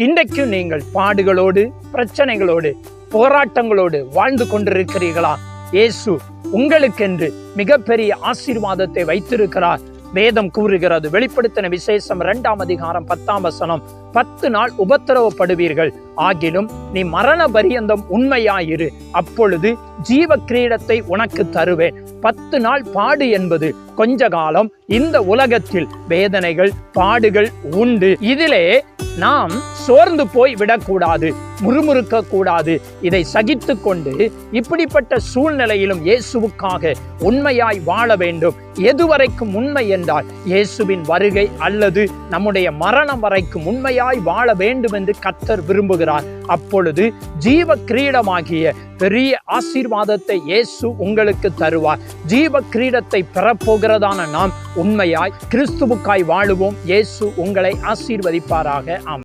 இன்றைக்கு நீங்கள் பாடுகளோடு, பிரச்சனைகளோடு, போராட்டங்களோடு வாழ்ந்து கொண்டிருக்கிறீர்களா? இயேசு உங்களுக்கென்று மிகப்பெரிய ஆசீர்வாதத்தை வைத்திருக்கிறார். வேதம் கூறுகிறது, வெளிப்படுத்தின விசேஷம் 2ஆம் அதிகாரம் 10ஆம் வசனம், 10 நாள் உபத்திரவப்படுவீர்கள், ஆகிலும் நீ மரண பரியந்தம் உண்மையாயிரு, அப்பொழுது ஜீவ கிரீடத்தை உனக்கு தருவேன். 10 நாள் பாடு என்பது கொஞ்ச காலம். இந்த உலகத்தில் வேதனைகள், பாடுகள் உண்டு. இதிலே நாம் சோர்ந்து போய் விடக்கூடாது, முறுமுறுக்க கூடாது. இதை சகித்து கொண்டு இப்படிப்பட்ட சூழ்நிலையிலும் இயேசுவுக்காக உண்மையாய் வாழ வேண்டும். எதுவரைக்கும் உண்மை என்றால் இயேசுவின் வருகை அல்லது நம்முடைய மரணம் வரைக்கும் உண்மையாய் வாழ வேண்டும் என்று கர்த்தர் விரும்புகிறார். அப்பொழுது ஜீவ கிரீடமாகிய பெரிய ஆசீர்வாதத்தை இயேசு உங்களுக்கு தருவார். ஜீவ கிரீடத்தை பெறப்போகிறதான நாம் உண்மையாய் கிறிஸ்துவுக்காய் வாழுவோம். இயேசு உங்களை ஆசீர்வதிப்பாராக. ஆமென்.